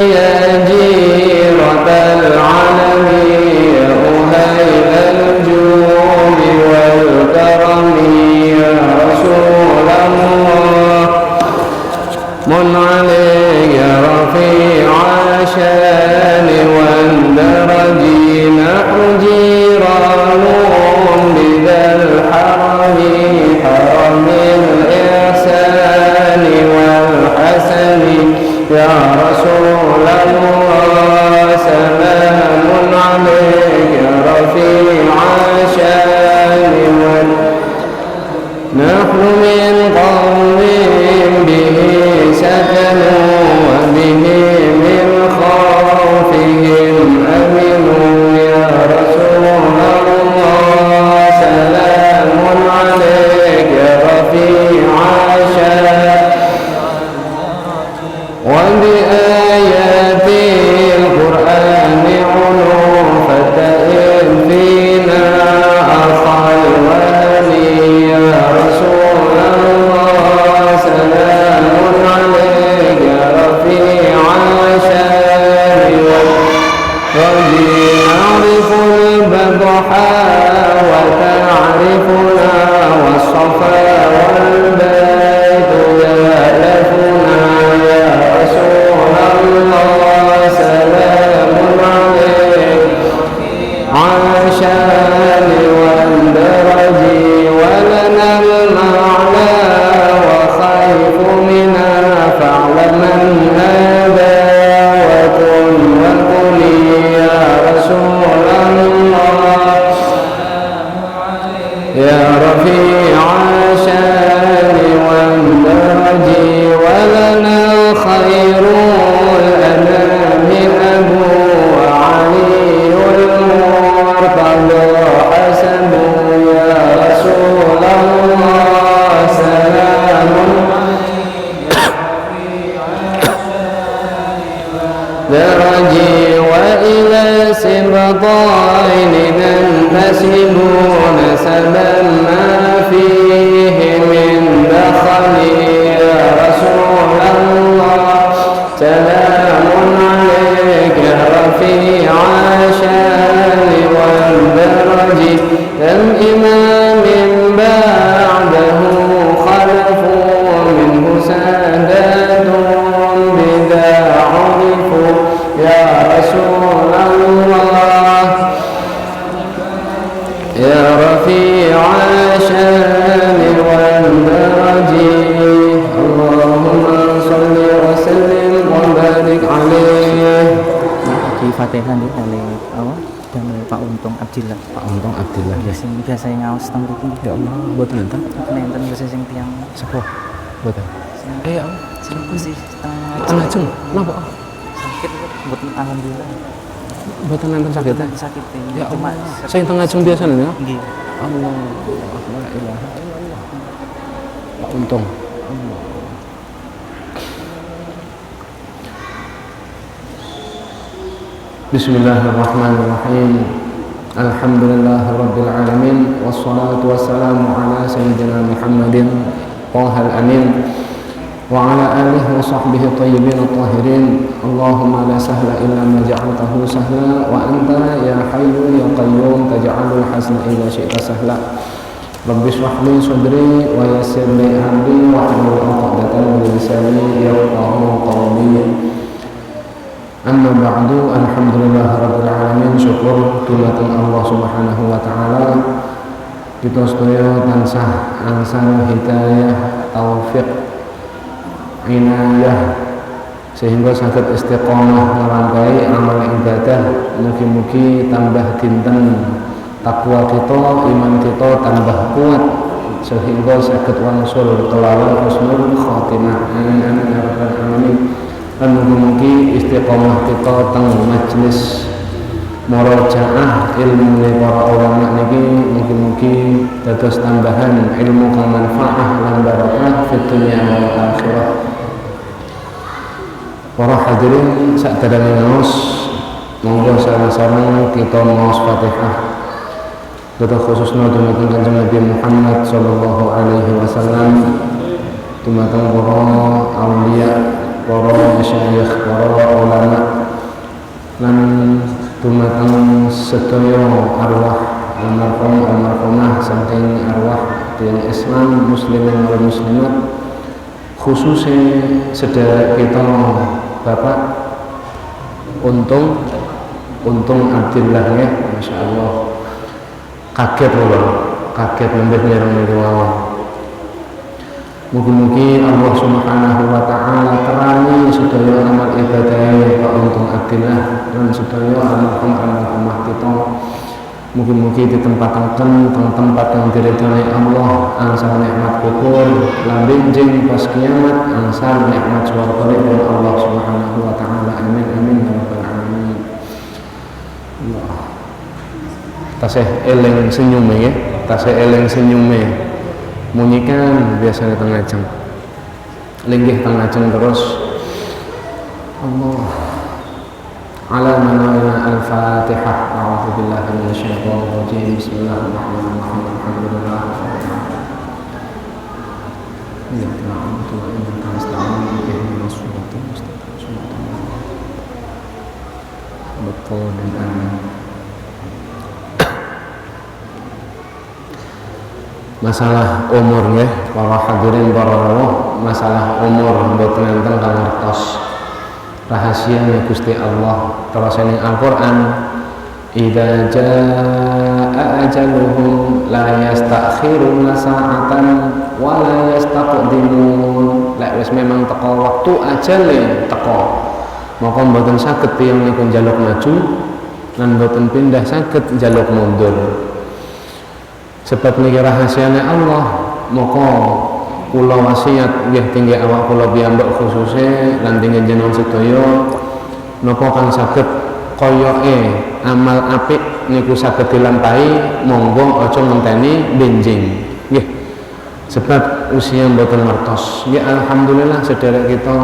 يا جيرة العلم يا أهيل الجود والكرم يا رسول الله من عليك رفيع الشان والدرج نحن جيران بذا الحرم حرم الإحسان والحسن يا رسول الله سلام عليك رفيع الشان نحن من قوم به سكنوا وبه من خوفهم أمنوا يا رسول الله سلام عليك رفيع الشان وبآيات القرآن علو فتئن فينا أخا الوالي يا رسول الله سلام عليك رفيع الشان والرجي نعرف البطحاء وتعرفنا والصفا والبيت يألفنا يا رسول الله سلام عليك عشان والدرج ولنا المعنى وخيف منا فاعلم هذا وكن يا رسول الله يا رفيع الشان والدرج ولنا خير الأنام أبو علي المرتضى حسن يا رسول الله سلام درجي وإلى سبطين ننتسب نسبا ما فيه من دخل يا رسول الله سلام عليك رفيع الشان والدرج كم إمام بعده خلفوا منه سادات بذا عرفوا يا رسول الله يا رفيع الشان والدرج اللهم صل وسلم وبارك عليه. Di Fatihah nih oleh apa? Dan oleh Pak Untung Abdillah. Pak Untung Abdillah. Biasa ngaos teng mriki. Ya Allah, mboten nenten. Nenten biasa sing tiyang Sepuh. Mboten. ya sing sih Lajeng napa? sakit mboten alhamdulillah. Mboten nenten sakit teh. Sakit Ya cuma sing teng ngajeng biasa lho ya. nggih. Allah, la ilaha illallah. Pak Untung. Allah. Bismillahirrahmanirrahim. Alhamdulillahirabbil alamin wassalatu wassalamu ala sayyidina Muhammadin Thahal amin wa ala alihi wa sahbihi thayyibin at-tahirin. Allahumma la sahla illa ma ja'altahu sahla wa anta ya hayyu ya qayyum taj'alul hazna idza syi'ta sahla. Rabbi shrah li sadri wa yassir li amri wa hlul 'uqdatam min lisani yafqahu qawli. Amma ba'du, alhamdulillah rabbil alamin. Syukur dumateng Allah subhanahu wa ta'ala. Kita sedaya tansah angsal hidayah, taufik, inayah sehingga saged istiqomah nglangkai amal ibadah. Mugi-mugi tambah dinten takwa kita, iman kita tambah kuat sehingga saged wangsul kelawan husnul khotimah. Amin amin ya rabbal alamin. Dan mugi-mugi istiqomah kita teng majelis murojaah ilmu para ulama niki mugi-mugi dados tambahan ilmu kang manfaah lan barokah fid dunya wal akhirah. Para hadirin sakderenge ngaos, monggo sama-sama kita maos Fatihah. Kita khususnya dumateng Kanjeng Nabi Muhammad sallallahu alaihi wasallam, dumateng para auliya para masyayikh, para ulama lan dumateng sedaya arwah almarhum almarhumah saking arwah tiyang Islam muslimin wal muslimat khususnya sedherek kita Bapak Untung Abdillah nggih masyaallah kaget lembet nyerang mawon. Mugi-mugi Allah Subhanahu wa taala terangi sedaya amal ibadah Pak Untung Abdillah lan sedaya almarhum kita. Mugi-mugi ditempataken teng tempat yang diridhoi Allah, angsal nikmat kubur lan benjing pas kiamat, angsal nikmat swarga dari Allah Subhanahu wa taala. Amin amin ya rabbal alamin. Allah. Tasih eling senyume ya, tasih eling senyume. Munyikan biasanya tengah jam linggih tengah jam terus Allah ala manawina al-fatihah a'udhu billahi minasyaitonir rajim bismillahirrahmanirrahim alhamdulillah ya ta'ala wa inna nasta'inu ihdinas siratal mustaqim betul dan amin. Masalah umur nggih para hadirin para rawuh, masalah umur mboten enten kang ngertos rahasia Gusti Allah. Terus ning Al-Qur'an idza jaa ajaluhum la yastakhiruna sa'atan wa la yastaqdimun. Lek wis memang teko waktu ajale teko maka mboten saged tiyang niku njaluk maju lan mboten pindah saged njaluk mundur. Sebab niki rahasiane Allah, maka kula wasiat nggih tinggi awak kula piyambak khususe lan tinggi jenengan sedaya napa kang saged koyoke amal apik niku saged dilampahi, monggo aja ngenteni benjing. Nggih. Sebab usia mboten ngertos. Ya alhamdulillah sederek kita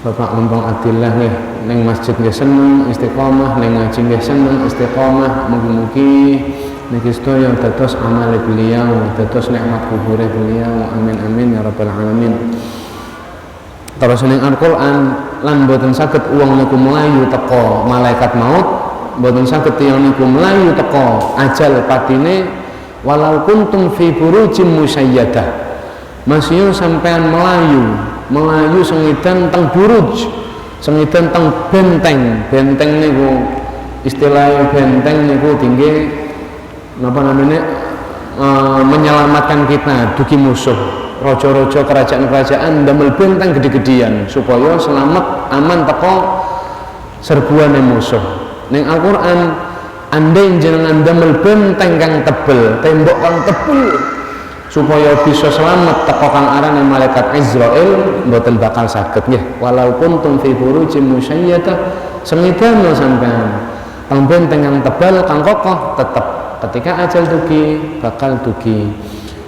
Bapak Untung Abdillah nggih ning masjid nggih seneng istiqomah, ning ngaji nggih seneng istiqomah, mugi-mugi niki sedaya dados amal beliau, dados nikmat kubur beliau. Amin amin ya rabbal alamin. Terus ning Al-Qur'an lan boten saged wong niku mlayu teko malaikat maut, boten saged tiyang niku mlayu teko ajal patine walau kuntum fi burujim musayyadah. Masih sampean melayu sengidan teng buruj, sengidan teng benteng niku istilahnya benteng niku tinggi napa namanya menyelamatkan kita dugi musuh. Raja-raja kerajaan-kerajaan damel benteng gede-gedean supaya selamat aman teko serbuane musuh. Ning Al-Qur'an andai jenengan damel benteng kang tebel, tembok kang tebel supaya bisa selamat teko kang arane malaikat Israil mboten bakal saged nggih. Walau kuntum fi burujim musyayyadah sengidana sampean teng benteng kang tebal kang kokoh tetep ketika ajal dugi bakal dugi.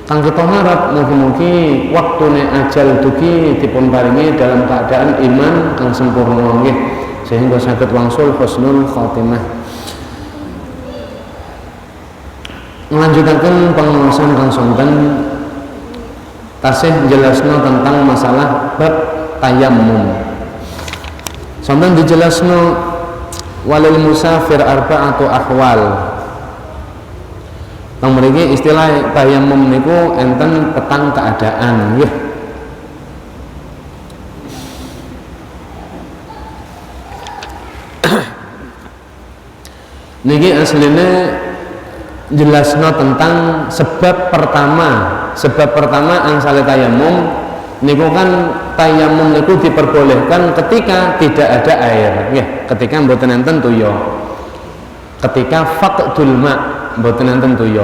Kang kita harap mugi-mugi waktune ajal dugi dipun paringi dalam keadaan iman kang sempurna nggih sehingga saged wangsul husnul khotimah. Melanjutkan pengawasan kang sonten tasih jelasno tentang masalah bab tayammum. Sonten dijelasno walil musafir arba'atu ahwal. Tang mriki istilah tayammum niku enten petang keadaan nggih. Niki asline jelasno tentang sebab pertama angsale tayammum niku kan tayammum niku diperbolehkan ketika tidak ada air nggih, ketika mboten enten tuya, ketika faqdul ma' mboten enten tuya.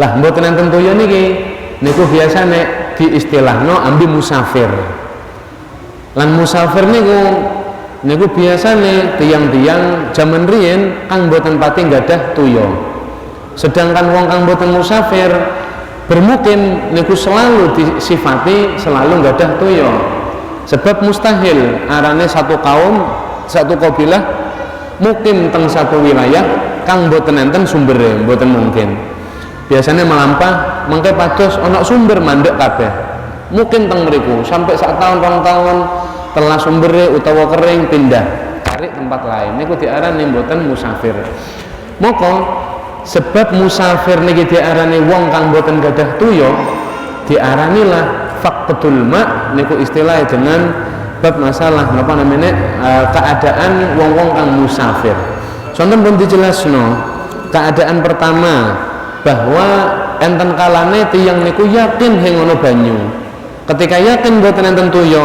Lah mboten enten tuya niku biasane diistilahno ambi musafir. Lan musafir niku biasane tiyang-tiyang jaman riyin kang mboten pati nggadah tuya. Sedangkan wong kang mboten musafir bermukim niku selalu disifati selalu nggadah tuya. Sebab mustahil arane satu kaum, satu kabilah mukim teng satu wilayah kang mboten enten sumbere, mboten mungkin. Biasanya melampah mengke pados ana sumber mandek kabeh. mungkin teng mriku sampai sak tahun 2 tahun telah sumbere utawa kering pindah cari tempat lain niku diarani mboten musafir. Moko sebab musafir niki diarani wong kang mboten gadah tuya diaranilah faqdul ma niku istilahnya dengan bab masalah apa namanya keadaan wong-wong kang musafir. Contoh pun dijelasno keadaan pertama bahwa enten kalane tiyang niku yakin hing ana banyu. Ketika yakin mboten enten tuya,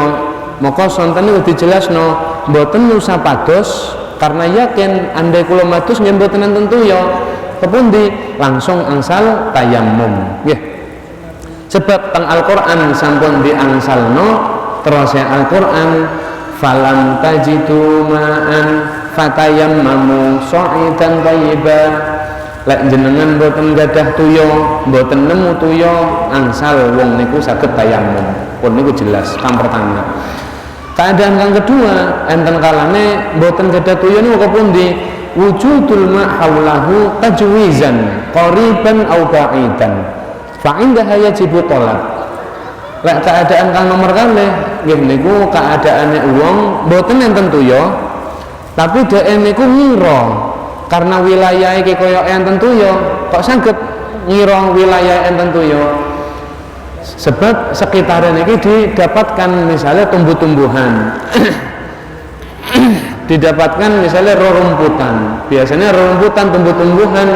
maka sonten niku dijelasno mboten usah pados karena yakin andai kula mados nggih mboten enten tuya, kepundi langsung angsal tayammum. Nggih. Sebab teng Al-Qur'an sampun diangsalno terus Al-Qur'an falam tajidu ma'an fatayammamu sa'idan thayyiban. Lek jenengan mboten gadah tuya, mboten nemu tuya, angsal wong niku saged tayammum. Pun niku jelas kang pertama. Keadaan kang kedua, enten kalane mboten gadah tuya niku kepundi? Wujudul ma haulahu tajwizan qariban au ba'idan. Fa indaha yajibu talab. Lek keadaan kang nomor kalih nggih niku keadaane wong mboten enten tuya, tapi dhek niku ngira karena wilayah iki kaya enten tuya, kok saged ngira wilayah enten tuya. Sebab sekitaran iki didapatkan misalnya tumbuh-tumbuhan. Didapatkan misalnya rerumputan. Biasanya rerumputan tumbuh-tumbuhan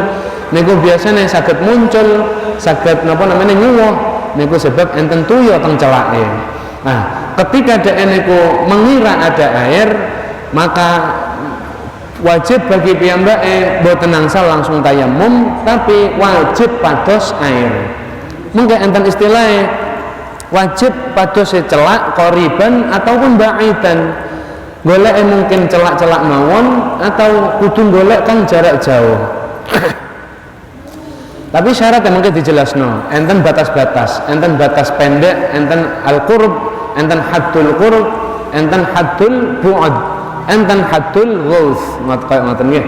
niku biasanya saged muncul, saged napa namanya nyuwuh niku sebab enten tuya teng celake. Nah, ketika dhek niku mengira ada air, maka wajib bagi piyambake boten angsal langsung tayammum, tapi wajib pados air. Mungkin enten istilahnya wajib pados celak qoriban ataupun ba'idan. Golek mungkin celak-celak mawon atau kudu golek kang jarak jauh. Tapi syarat yang mungkin dijelasno, enten batas-batas, enten batas pendek, enten al-qurb, enten haddul qurb, enten haddul bu'ad, enten haddul ghaus, ngoten nggih.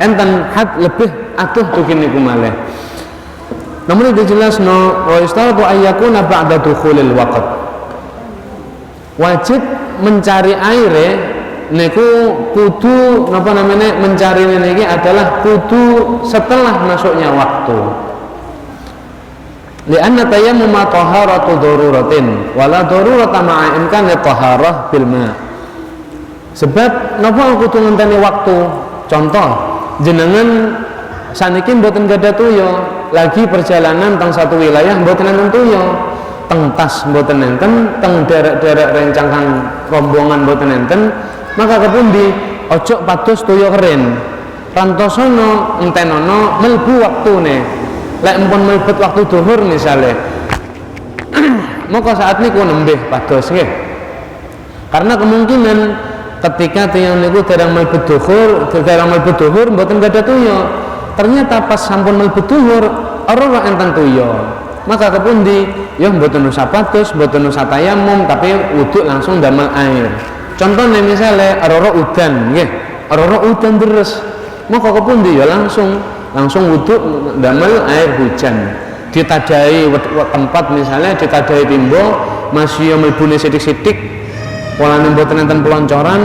Enten had lebih atuh tukin niku malih. Namun dijelasno wa istaratu ayyakuna ba'da dukhulil waqt. Wajib mencari aire niku kudu napa namanya mencari niki adalah kudu setelah masuknya waktu. Lianna tayammum taharatu daruratin wala darurata ma'a imkani taharah bil ma'. Sebab napa kudu ngenteni waktu. Contoh, jenengan saniki mboten gadah tuya, lagi perjalanan teng satu wilayah mboten enten tuya, teng tas mboten enten, teng derek-derek rencang kang rombongan mboten enten, maka kepundi ojo pados tuya keren. Rantosono entenono mlebu waktune. Lek empun mlebet waktu zuhur misale. Maka saat niku nembih pados nggih. Karena kemungkinan ketika tiyang niku dereng mlebet zuhur mboten gadah tuya. Ternyata pas sampun mlebet zuhur ora enten tuya. Maka kepundi ya mboten usah pados, mboten usah tayammum, tapi wudhu langsung damel air. Contohnya misalnya ora udan nggih, ora udan terus. Maka kepundi ya langsung wudhu damel air hujan. Ditadai tempat misalnya ditadai timbo masih mlebune sithik-sithik polane mboten enten peloncoran.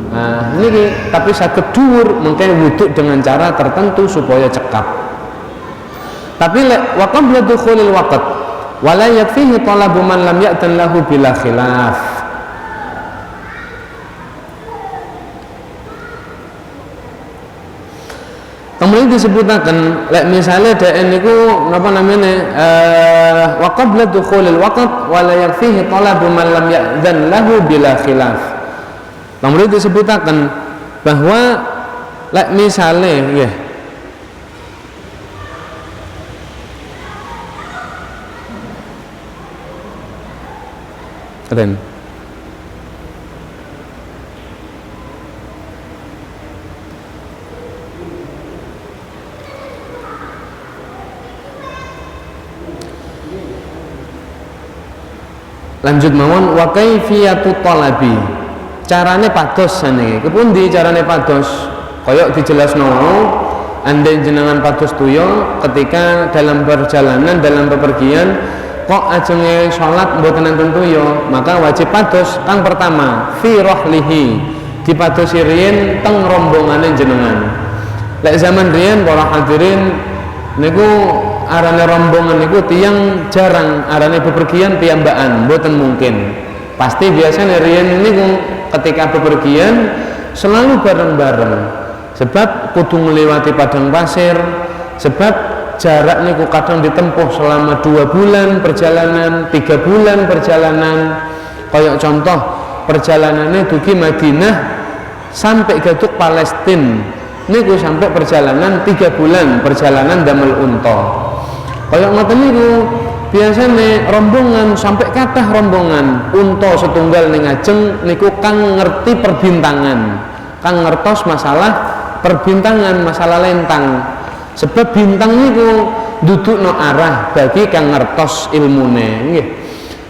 Nah, niki tapi saged dhuwur mungkin wudhu dengan cara tertentu supaya cekap. Tapi lek wa qabla dukhulil waqt wala yakfihi talabu man lam ya'tan lahu bila khilaf. Kemudian disebutaken lek misalnya dhek niku napa namanya wa qabla dukhulil waqt wala yakfihi talabu man lam ya'tan lahu bila khilaf. Kemudian disebutaken bahwa lek misalnya nggih keren. Lanjut mawon wa kaifiyatu talabi. Carane pados saniki. Kepundi carane pados? Kaya dijelasno mau andai jenengan pados tuya ketika dalam perjalanan dalam bepergian kok ajenge salat mboten enten tuya, maka wajib pados kang pertama fi rahlihi, dipadosi riyin teng rombongane jenengan. Lek zaman riyen para hadirin niku arane rombongan niku tiyang jarang, arane bepergian piyambakan, mboten mungkin. Pasti biasanya riyen niku ketika bepergian selalu bareng-bareng. Sebab kudu melewati padang pasir, sebab jarak niku kadang ditempuh selama 2 bulan perjalanan, 3 bulan perjalanan. Kayak contoh perjalanannya dugi Madinah sampai gaduk Palestina niku sampai perjalanan 3 bulan perjalanan damel unta. Kayak ngoten niku biasane rombongan sampai kathah rombongan unta setunggal ning ajeng niku kang ngerti perbintangan, kang ngertos masalah perbintangan, masalah lentang. Sebab bintang niku dudukno arah bagi kang ngertos ilmune nggih.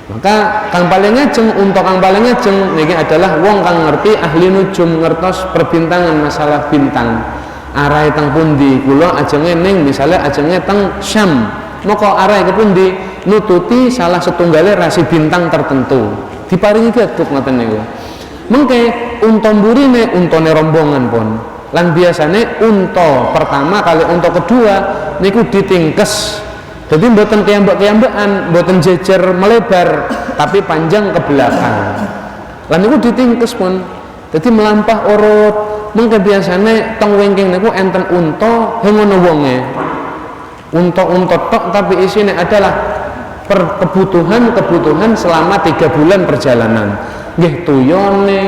Maka kang paling ngajeng, unta kang paling ngajeng niki adalah wong kang ngerti ahli nujum, ngertos perbintangan masalah bintang. Arahe teng pundi? Kula ajenge ning misale ajenge teng Syam. Maka arahe ke pundi? Nututi salah setunggale rasi bintang tertentu. Diparingi gaduk ngoten niku. Mengke unta mburine untane rombongan pun. Lan biasane unta pertama kali unta kedua niku ditingkes. Jadi mboten kiyambak-kiyambakan, mboten jejer melebar, tapi panjang ke belakang. Lan niku ditingkes pun. Jadi melampah urut. Mengke biasane teng wingking niku enten unta hengono wonge. Unta-unta tok tapi isine adalah kebutuhan selama 3 bulan perjalanan. Nggih tuyone,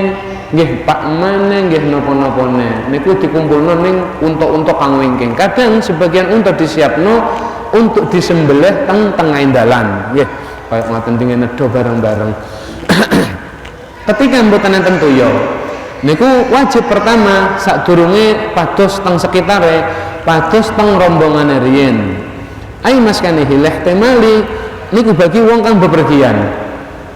nggih pakmane, nggih napa-napane niku dikumpulno ning unta-unta kang wingking. Kadang sebagian unta disiapno untuk disembelih teng tengah dalan nggih kaya ngoten dinge nedha bareng-bareng. Ketika mboten enten tuya niku wajib pertama sadurunge pados teng sekitare, pados teng rombongane riyin. Ai maskane hileh temali niku bagi wong kang bepergian.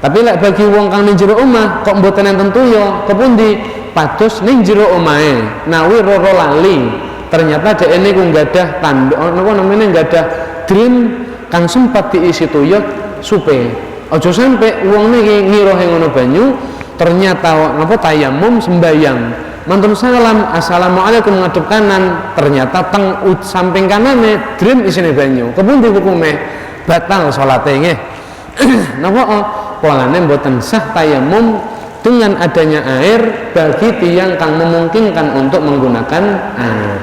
Tapi lek bagi wong kang ning jero omah kok mboten enten tuya, kepundi? Pados ning jero omahe, nawi roro lali. Ternyata dhek niku nggadah tandha napa namine nggadah dream kang sempat diisi tuya supe. Aja sampe wong niki ngira ngono banyu, ternyata napa tayamum sembayang. Mantun salam, assalamualaikum ngadep kanan, ternyata teng samping kanane dream isine banyu. Kepundi hukume? Batal salate nggih. Napa polane mboten sah tayamum dengan adanya air bagi tiyang kang memungkinkan untuk menggunakan air.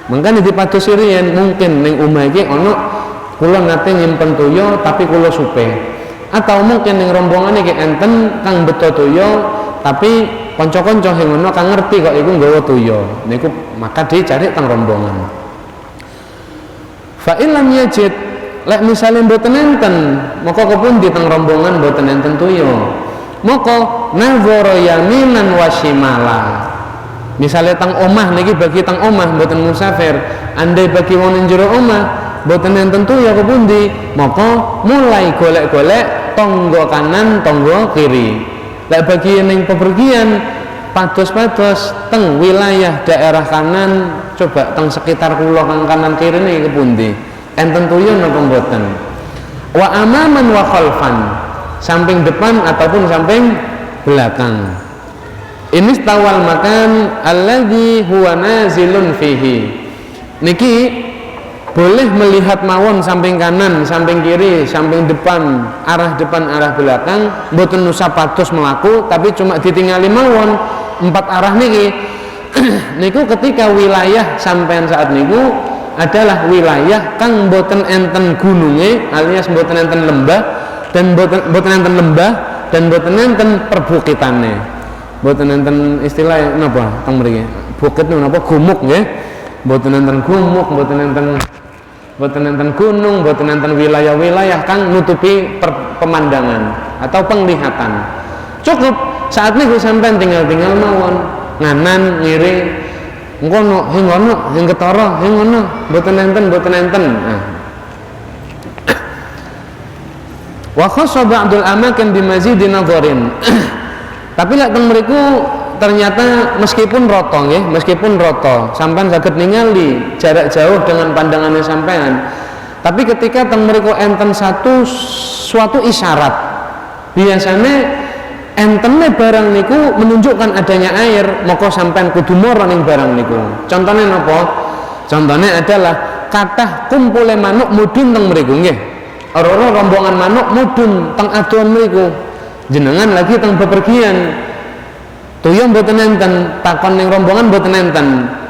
Mangkane dipadosi riyen mungkin ning omah iki ana kula nate nyimpen toya tapi kula supe. Atau mungkin ning rombongan iki enten kang beto toya tapi kanca-kanca sing ngono kang ngerti kok iku nggawa toya. Niku maka dicari teng rombongan. Fa illam yajid lek misale mboten enten, maka kepundi teng rombongan mboten enten tuya. Maka nazara yaminan wa shimala. Misale teng omah niki bagi teng omah mboten musafir, andai bagi wong ning jero omah mboten enten tuya kepundi? Maka mulai golek-golek tangga kanan, tangga kiri. Lek bagi ning pepergian pados-pados teng wilayah daerah kanan, coba teng sekitar kula kang kanan kiri niki kepundi? Enten tuya napa mboten? Wa amaman wa khalfan, samping depan ataupun samping belakang. Ini tawal makan alladzi huwa nazilun fihi. Niki boleh melihat mawon samping kanan, samping kiri, samping depan, arah belakang, mboten usah pados melaku, tapi cuma ditingali mawon 4 arah niki. Niku ketika wilayah sampean saat niku adalah wilayah kang mboten enten gununge alias mboten enten lembah dan mboten enten lembah dan mboten enten perbukitane. Mboten enten istilah napa teng mriki? Bukit napa gumuk nggih. Mboten enten gumuk, mboten enten gunung, mboten enten wilayah-wilayah kang nutupi pemandangan atau penglihatan. Cukup saat niku sampean tinggal mawon nganan ngiri ngono hing ngono hing ketara hing ngono mboten enten nah. Wa khassa ba'dul amakin bimazidin nadharin. Tapi lek teng mriku ternyata meskipun rata nggih, meskipun rata sampean saged ningali jarak jauh dengan pandangannya sampean. Tapi ketika teng mriku enten suatu isyarat, biasanya entene barang niku menunjukkan adanya air, maka sampean kudu mara ning barang niku. Contohnya napa? Contohnya adalah kathah kumpule manuk mudhun teng mriku nggih. Ora-ora rombongan manuk mudhun teng adohan mriku. Jenengan lagi teng bepergian. Tuyul mboten enten, takon ning rombongan mboten enten.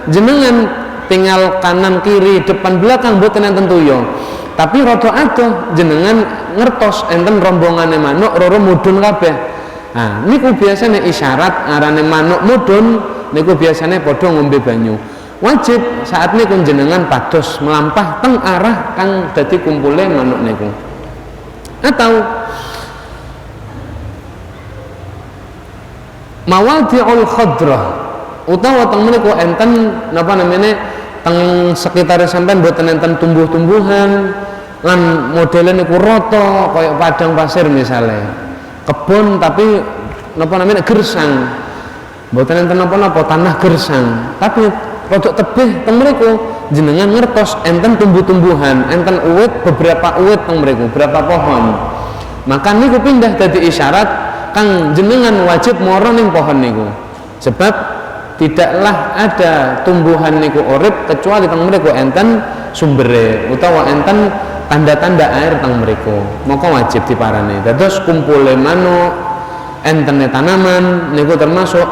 Jenengan tinggal kanan kiri depan belakang mboten enten tuyul. Tapi rada adoh jenengan ngertos enten rombongane manuk roro mudhun kabeh. Nah, niku biasanya isyarat arane manuk mudhun niku biasanya padha ngombe banyu. Wajib saat niku jenengan pados melampah teng arah kang dadi kumpule manuk niku. Atau mawadhi'ul khadrah utawa teng mriku enten napa namanya teng sekitar sampean mboten enten tumbuh-tumbuhan lan modelnya niku rata kaya padang pasir misalnya kebun tapi napa namanya gersang mboten enten napa-napa tanah gersang tapi rodok tebih teng mriku jenengan ngertos enten tumbuh-tumbuhan enten uwit beberapa uwit teng mriku beberapa pohon maka niku pindah dadi isyarat kang jenengan wajib mara ning pohon niku sebab tidaklah ada tumbuhan niku urip kecuali teng mriku enten sumbere utawa enten tanda-tanda air teng mriku maka wajib diparani. Dados kumpule manuk entene tanaman niku termasuk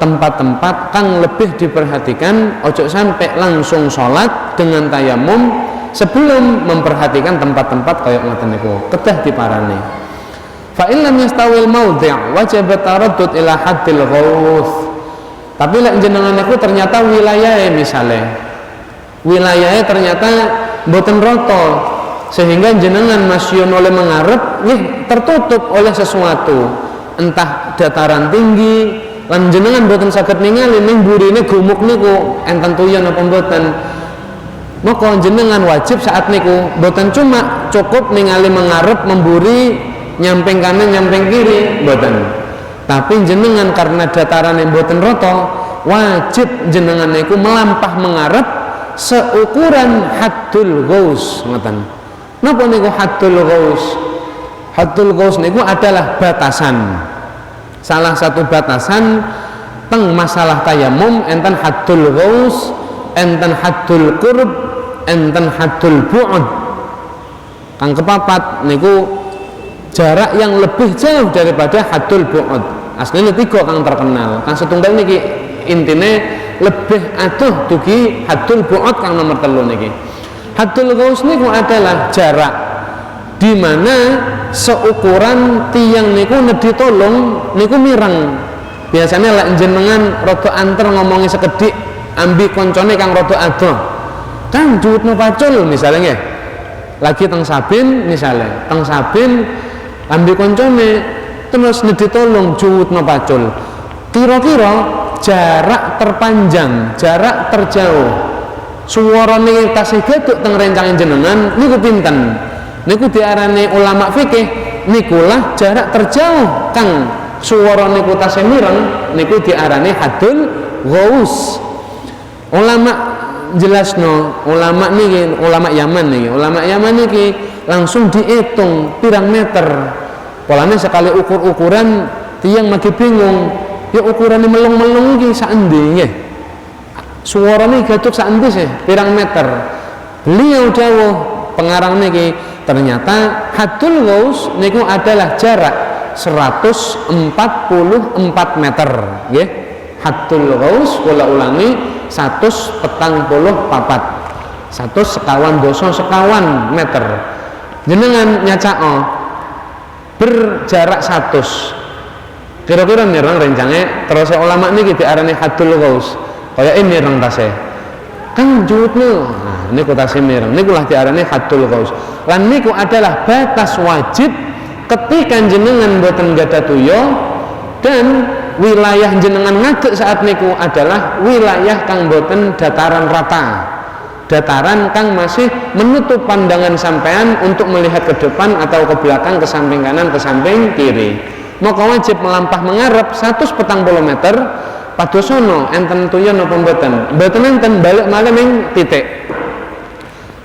tempat-tempat kang lebih diperhatikan ojo sampai langsung sholat dengan tayamum sebelum memperhatikan tempat-tempat kaya ngoten niku kedah diparani. Fa in lam yastawil mawdhi' wajib taraddud ila haddil ghauth. Tapi lek jenengan niku ternyata wilayahnya misalnya wilayahnya ternyata mboten rata sehingga jenengan masih oleh mengarep tertutup oleh sesuatu entah dataran tinggi lan jenengan mboten saged ningali ning burine gumuk niku enten tuyul napa mboten maka jenengan wajib saat niku mboten cuma cukup ningali mengarep memburi nyamping kanan nyamping kiri mboten tapi jenengan karena dataran yang mboten rata wajib jenengan niku melampah mengarep seukuran haddul ghaus ngoten. Napa niku haddul ghaus? Haddul ghaus niku adalah batasan. Salah satu batasan teng masalah tayamum enten haddul ghaus, enten haddul qurb, enten haddul bu'd. Kang kepapat niku jarak yang lebih jauh daripada haddul bu'd. Asline tiga kang terkenal. Kang setunggal niki intine lebih adoh dugi haddul bu'd kang nomor 3 niki. Haddul ghaus niku adalah jarak di mana seukuran tiang niku nedhi tolong niku mireng. Biasanya lek jenengan rada anter ngomongi sekedhik ambi koncone kang rada adoh. Kang juwutno pacul misalnya nggih. Lagi teng Sabin misalnya, teng Sabin ambi koncone terus nedhi tolong juwutno pacul. Kira-kira jarak terpanjang, jarak terjauh suwarane tasih gaduk teng rencang jenengan niku pinten niku diarani ulama fikih nikulah jarak terjauh kang suwara niku tasih mireng niku diarani haddul ghaus. Ulama jelasno ulama niki ulama Yaman niki langsung dihitung pirang meter polane sekali ukur-ukuran tiyang magi bingung ya ukurane melung-melung iki sak endi nggih suarane gaduk sak endi sih pirang meter. Beliau dawuh pengarang niki ternyata haddul ghaus niku adalah jarak 144 meter nggih. Haddul ghaus kula ulangi 144 100 meter. Jenengan nyacao berjarak 100 kira-kira mireng rencangnya terus ulama niki diarani haddul ghaus kaya ini mireng tasih kan juutno nah niku tasih mireng nikulah diarani haddul ghaus lan niku adalah batas wajib ketika jenengan mboten gadah tuyul dan wilayah jenengan ngadeg saat niku adalah wilayah kang mboten dataran rata dataran kang masih menutup pandangan sampean untuk melihat ke depan atau ke belakang ke samping kanan ke samping kiri maka wajib melampah mengarep 140 meter padosono enten tuyul napa mboten enten balik malih ning titik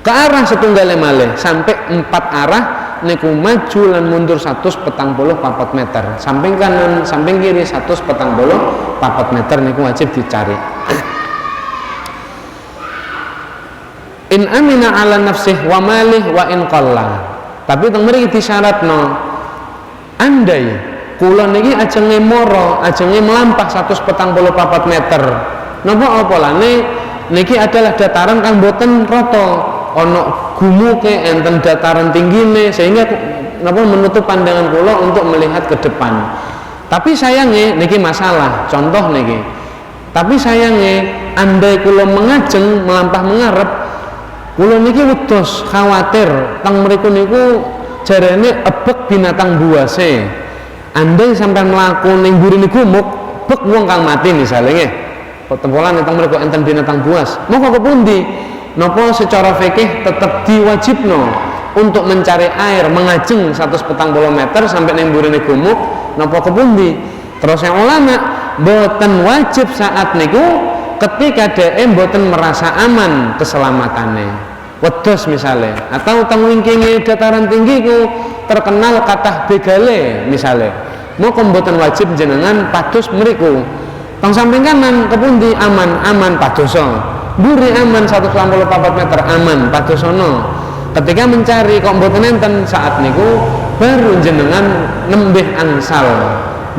ke arah setunggal malih sampai 4 arah niku maju lan mundur 144 meter, samping kanan samping kiri 144 meter niku wajib dicari. In amina ala nafsih wa malih wa in qalla. Tapi teng mriki disyaratno andai kula niki ajenge mara, ajenge melampah 144 meter. Napa apalane niki adalah dataran kang boten rata, ana gumuke enten dataran tinggine sehingga napa menutup pandangan kula untuk melihat ke depan. Tapi sayange niki masalah, contoh niki. Tapi sayange andai kula mengajeng melampah mengarep, kula niki wedhos khawatir teng mriku niku jarene ebek binatang buase. Andai sampean mlaku ning burine gumuk, bek wong kang mati misalnya nggih. Tempolan teng mriku enten binatang buas. Moko kepundi? Napa secara fikih tetap diwajibno untuk mencari air mengajeng 140 meter sampai ning burine gumuk, napa kepundi? Terus yang ulama boten wajib saat niku ketika dhek boten merasa aman keselamatane. Wedhos misalnya, atau teng wingkinge dataran tinggi ku terkenal kathah begale misalnya. Moko mboten wajib jenengan pados mriku. Teng samping kanan kepundi aman padosa. Buri aman 144 meter aman padosono. Ketika mencari kok mboten enten saat niku baru jenengan nembih angsal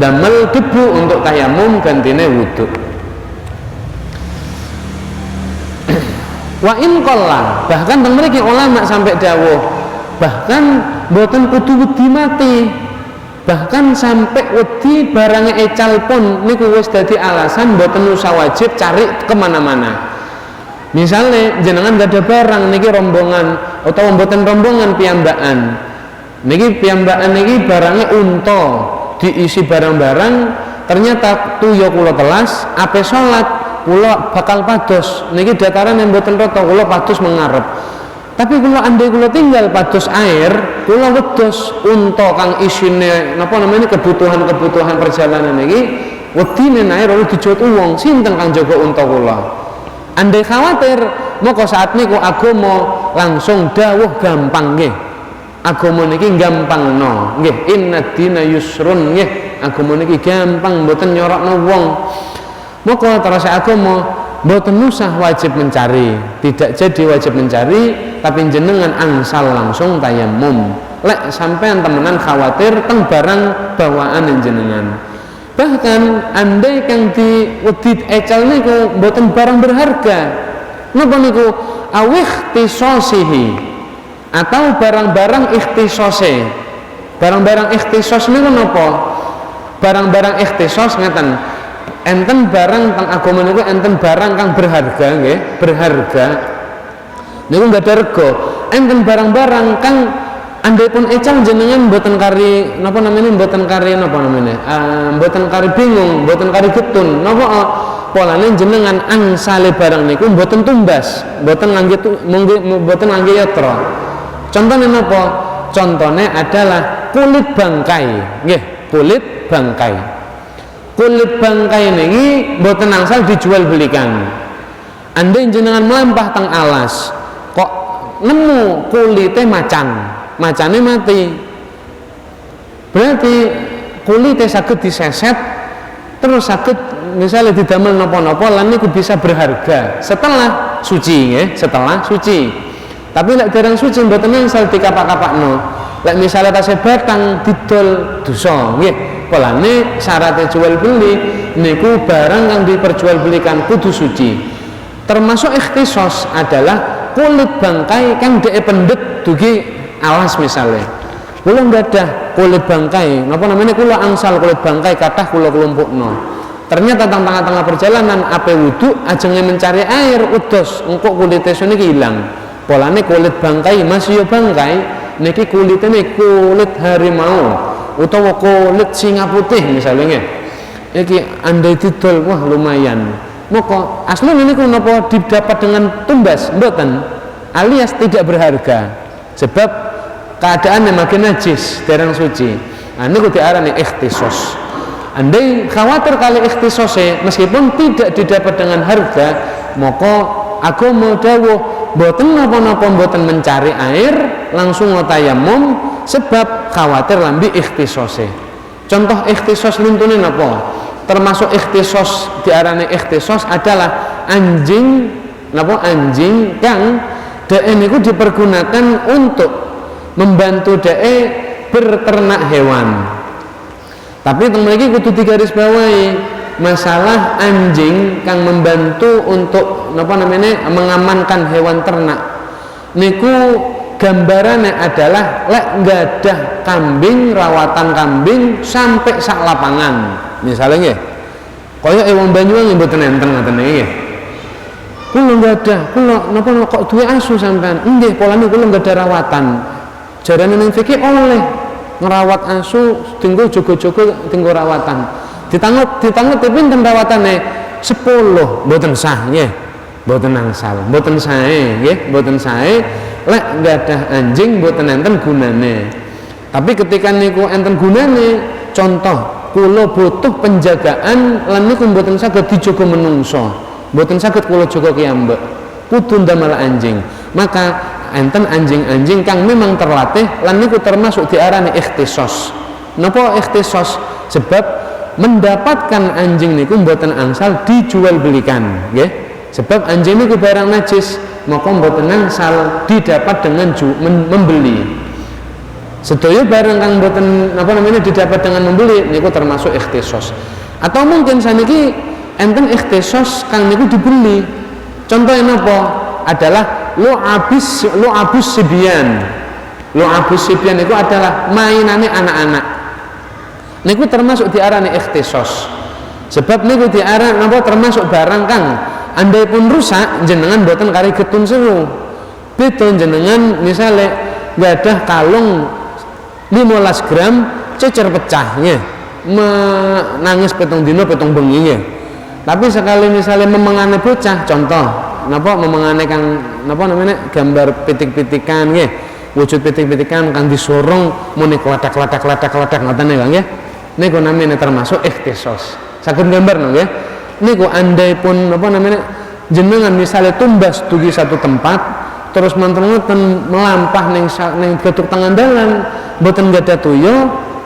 damel debu untuk tayamum gantine wudu. Wa in qalla, bahkan teng mriki ulama sampai dawuh bahkan mboten kudu wedi mati. Bahkan sampai wedi barangnya ecal pun niku wis dadi alasan mboten usah wajib cari kemana-mana. Misalnya jenengan gak ada barang niki rombongan atau mboten rombongan piyambakan. Niki piyambakan niki barangnya unta, diisi barang-barang, ternyata tuyo kula telas, ape salat kula bakal pados. Niki dataran yang mboten rata kula pados mengarep. Tapi kula andai kula tinggal pados air, kula wedhos unta kang isine napa namanya kebutuhan-kebutuhan perjalanan niki, wedine air ora dijot wong, sinten kang jaga unta kula? Andai khawatir, maka saat niku agama langsung dawuh gampang nggih. Agama niki gampangno, nggih. Inna dina yusrun nggih. Agama niki gampang, mboten nyorokno wong. Maka terus agama mboten usah wajib mencari, tidak jadi wajib mencari, tapi jenengan angsal langsung tayamum. Lek sampean temenan khawatir teng barang bawaan jenengan. Bahkan andai kang diwedhi ecal niku mboten barang berharga. Napa niku awihtisosihi atau barang-barang ikhtisose. Barang-barang ikhtisos niku napa? Barang-barang ikhtisos ngeten. Enten barang teng agama niku enten barang kang berharga nggih, berharga. Niku enggak ada rega. Enten barang-barang kang andai pun ecal jenengan mboten kari napa namanya mboten kari napa namanya mboten kari bingung mboten kari getun napa polane jenengan angsale barang niku mboten tumbas mboten ngangge mboten ngangge yatra. Contohnya napa? Contohnya adalah kulit bangkai nggih, kulit bangkai. Kulit bangkai niki mboten angsal dijual belikan. Andai jenengan melampah teng alas kok nemu kulite macane mati, berarti kulitnya saged diseset terus saged misalnya didamel napa-napa lan niku bisa berharga setelah suci nggih, setelah suci. Tapi lek dereng suci mboten angsal dikapak-kapakno. Lek misalnya tasih batang didol dosa nggih, polane syaratnya jual beli niku barang yang diperjualbelikan kudu suci. Termasuk ikhtisos adalah kulit bangkai kang dhek pendet dugi alas misalnya. Kula nggak ada kulit bangkai, napa namanya kula angsal kulit bangkai kathah kula kelompokno. Ternyata tengah-tengah perjalanan ape wudu ajenge mencari air udos engko kulite niki ilang. Polane kulit bangkai masih yo bangkai niki kulitnya kulit harimau utawa kulit singa putih misalnya nggih. Iki andai didol wah lumayan. Moko asline niku napa didapat dengan tumbas mboten alias tidak berharga. Sebab keadaannya makin najis, dereng suci. Nah, ini diarani ikhtisos. Andai khawatir kali ikhtisose meskipun tidak didapat dengan harga, maka agama dawuh boten napa-napa boten mencari air langsung tayamum sebab khawatir lambi ikhtisose. Contoh ikhtisos lintune napa? Termasuk ikhtisos diarani ikhtisos adalah anjing napa anjing kang dhek niku dipergunakan untuk membantu dhek berternak hewan. Tapi teng mriki kudu digarisbawahi masalah anjing kang membantu untuk mengamankan hewan ternak niku gambarannya adalah lek nggadah kambing, rawatan kambing sampai sak lapangan misalnya nggih kaya wong Banyuwangi mboten enten ngoten niki nggih kula nggadah kula napa kok duwe asu sampean nggih polane kula nggadah rawatan jarane ning fikih oleh ngerawat asu tinggo jogo-jogo tinggo rawatan ditanget pinten rawatane 10 mboten sah nggih mboten angsal mboten sae nggih mboten sae lek nggadah anjing mboten enten gunane tapi ketika niku enten gunane contoh kula butuh penjagaan lan niku mboten saged dijaga menungso mboten saged kula jaga kiyambak kudu ndamel anjing maka enten anjing-anjing kang memang terlatih lan niku termasuk diarani ikhtisos napa ikhtisos sebab mendapatkan anjing niku mboten angsal dijual belikan nggih sebab anjing niku barang najis maka mboten angsal didapat dengan membeli sedaya barang kang mboten didapat dengan membeli niku termasuk ikhtisos atau mungkin saniki enten ikhtisos kang niku dibeli contohnya napa adalah lu'abus sibyan niku adalah mainane anak-anak niku termasuk diarani ikhtisos sebab niku diaran napa termasuk barang kang andai pun rusak jenengan boten kari getun sewu beda jenengan misale gadah kalung 15 gram cecer pecahnya menangis petong dino petong bengi tapi sekali misale memengane bocah contoh napa memengane kang napa namanya gambar pitik-pitikan nggih wujud pitik-pitikan kang disorong muni kladak ngoten nggih niku namanya termasuk ikhtisos saged gambar nggih niku andai pun jenengan misalnya tumbas dugi satu tempat terus manten-manten melampah ning geduk tangan dalan mboten gadah tuyo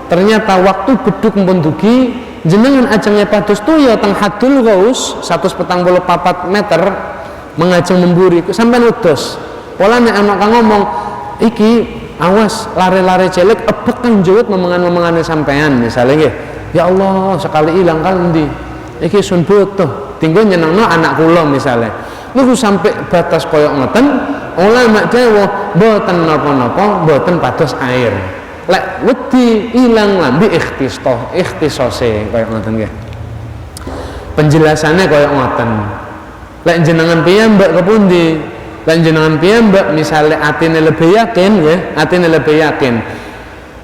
ternyata waktu beduk pun dugi jenengan ajeng pados tuyo teng hadul gaus 144 meter mengajeng memburi sampean wedhos polane anak kang ngomong iki awas lare-lare celek ebek kan jewet memengan-memengane sampean misalnya nggih ya Allah sekali ilang kan endi iki sun butuh tinggal nyenengno anak kula misalnya niku sampai batas koyok ngoten ulama dawuh mboten napa-napa mboten pados air lek wedi ilang lambi ikhtisose koyok ngoten nggih penjelasannya koyok ngoten lek jenengan piyambak kepundi lan jenengan piyambak misalnya atine lebih yakin ya atine lebih yakin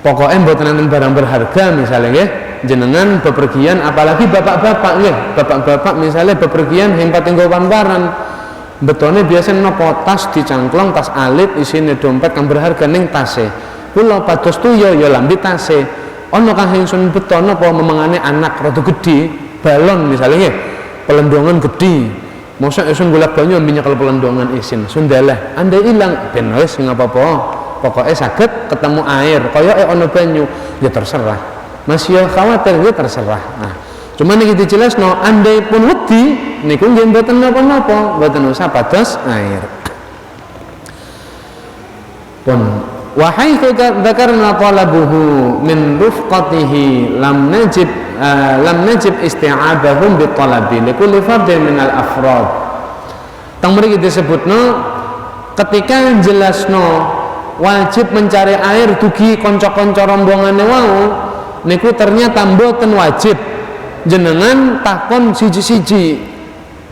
pokoknya mboten enten barang berharga misalnya ya jenengan bepergian apalagi bapak-bapak ya bapak-bapak misalnya bepergian yang pating pamparan betone biasa nopo tas dicangklong tas alit isine dompet kang berharga ning tase kula pados tuyo ya lambi tase ana kang ingsun beton napa memengane anak rada gedhi balon misalnya ya pelendongan gedhi mosok isun golek banyu minyak pelendongan isin sundalah andai ilang ben wis ngapa-apa pokoknya saged ketemu air kaya ana banyu ya terserah masih khawatir ya terserah nah cuman iki dijelasno andai pun wedi niku nggih mboten napa-napa mboten usah pados air pun wa haitsu dzakarna talabuhu min rufqatihi lam najib isti'abahum bitalabi likulli fardin min al-afrad tang mriki disebutno ketika jelasno wajib mencari air dugi kanca-kanca rombongane wau niku ternyata mboten wajib jenengan takon siji-siji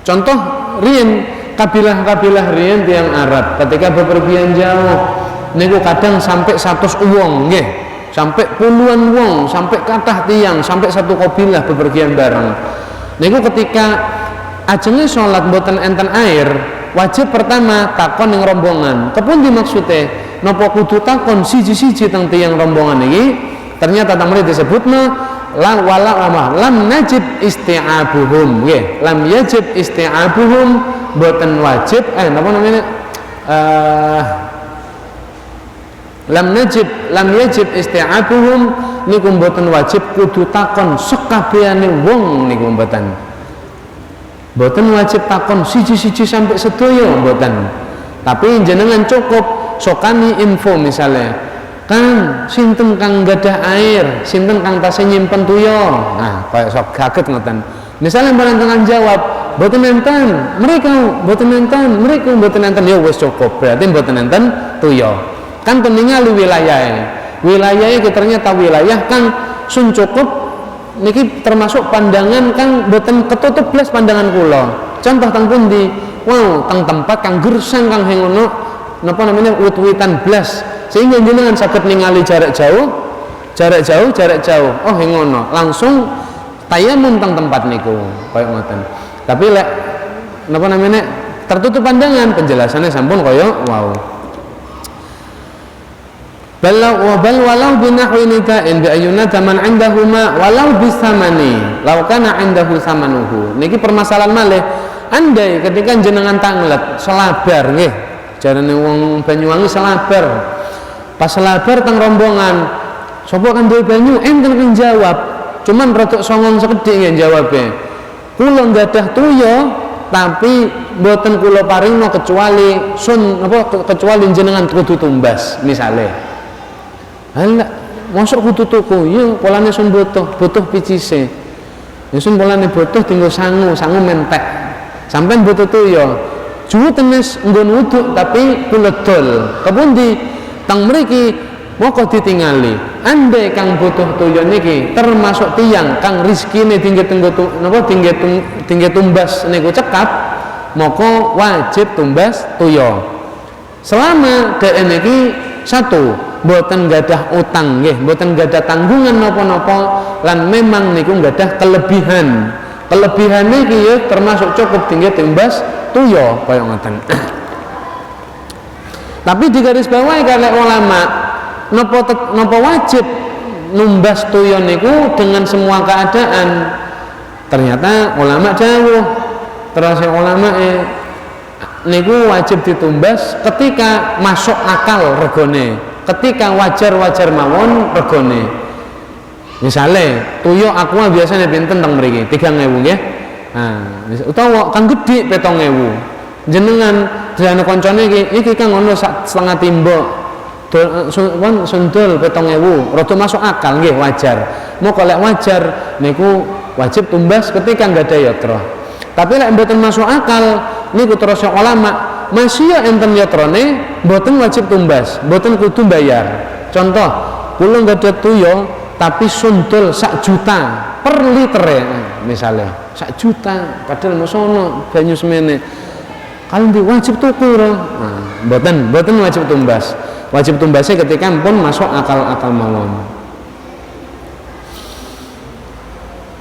contoh riyen kabilah-kabilah riyen tiyang Arab ketika bepergian jauh niku kadang sampai 100 wong nggih sampai puluhan wong sampai kathah tiyang sampai satu kabilah bepergian bareng niku ketika ajenge salat mboten enten air wajib pertama takon ning rombongan kepundi maksude napa kudu takon siji-siji teng tiyang rombongan iki ternyata tamri disebutna lam najib isti'abuhum nggih lam yajib isti'abuhum mboten wajib napa namanya lam yajib isti'abuhum niku mboten wajib kudu takon sekabehane wong niku mboten wajib takon siji-siji sampai sedaya mboten, tapi jenengan cukup sokani info misalnya kan sinten kang gadah air, sinten kang tasih nyimpen tuya, nah kaya sok gaget ngoten. Misalnya barang jawab mboten enten, mereka mboten enten, ya wis cukup, berarti mboten enten tuya. Kan ningali wilayahnya ternyata wilayah kang sun cukup niki termasuk pandangan kang mboten ketutup blas pandangan kula. Contoh teng pundi? Wow, teng tempat kang gersang kang hengono napa namanya wit-witan blas sehingga jenengan saged ningali jarak jauh. Oh hengono, langsung tayamum teng tempat niku kaya ngoten. Tapi lek napa namanya tertutup pandangan, penjelasannya sampun kaya wow. Bal walau binahwi nida'in bi ayyuna man 'indahuma walau bisamani law kana 'indahu samanuhu. Niki permasalahan malih. Andai ketika jenengan tanglet selabar nggih, jarane wong Banyuwangi selabar. Pas selabar teng rombongan, sapa kan duwe banyu enten kan jawab. Cuman rodok songong sekedhik nggih jawabe. Kula nggadah tuya tapi mboten kula paringno kecuali kecuali jenengan kudu tumbas misale. Halah, mosok kudu tuku, ya polane sun butuh picise. Ya sun polane butuh tinggal sangu mentek. Sampeyan butuh tuya. Juwu tenis nggon wuduk tapi kula dol. Kepundi? Teng mriki moko ditingali. Andai kang butuh tuya niki termasuk tiyang kang rezekine tinggi tumbas niku cekap, moko wajib tumbas tuya. Selama dhek niki satu mboten gadah utang nggih, mboten gadah tanggungan napa-napa lan memang niku gadah kelebihan. Kelebihan niki ya termasuk cukup tinggi tumbas tuya kaya ngoten. Tapi digarisbawahi kalih ulama napa wajib numbas tuya niku dengan semua keadaan. Ternyata ulama dawuh terus ulama niku wajib ditumbas ketika masuk akal regone, ketika wajar mawon regone. Misale tuyo aqua biasanya pinten teng mriki 3.000 nggih. Nah, utawa kang gedhi 7.000. Jenengan jane kancane iki kang ngono setengah timba. Sundul 7.000, rada masuk akal nggih wajar. Moko lek wajar niku wajib tumbas ketika enggak ada yatra. Tapi lek mboten masuk akal niku terus ulama masih enten yatrane mboten wajib tumbas, mboten kudu bayar. Contoh, kula enggak ada tuya tapi sundul 1 juta per litere misalnya 1 juta padahal mosono banyu semene kalau di wajib tuku mboten wajib tumbas. Wajib tumbasnya ketika pun masuk akal mawon.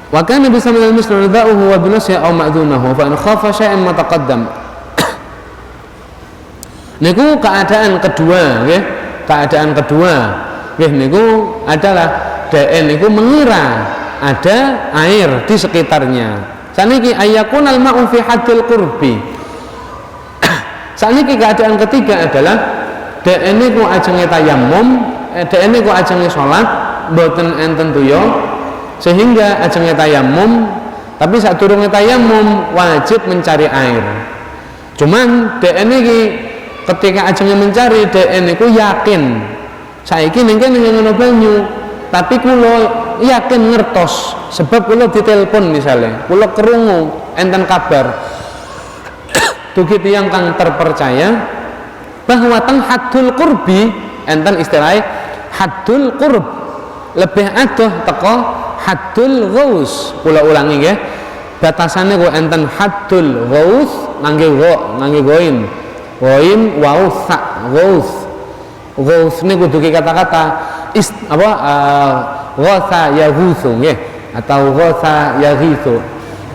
Wa kana bisa minal misli ridauhu wa binasya aw ma'dunahu fa in khafa syai'an mataqaddam. Niku keadaan kedua nggih niku adalah dhek niku mengira ada air di sekitarnya. Saniki ayakunal ma'u fi haddil qurbi. Saniki keadaan ketiga adalah dhek niku ajenge tayammum, dhek niku ajenge salat mboten enten tuya sehingga ajenge tayammum, tapi sadurunge tayammum wajib mencari air. Cuman dhek niki ketika ajenge mencari dhek niku yakin saiki ning kene ngono banyu, tapi kula yakin ngertos sebab kula ditelepon misalnya, kula krungu enten kabar dugi tiyang kang terpercaya bahwa teng haddul qurbi enten istilah haddul qurb lebih adoh teko haddul ghaus. Kula ulangi nggih, batasane kok enten haddul ghaus ngangge goin waus ghaus niku dugi kata-kata ghatha yaghutsu nggih atau ghatha yaghitsu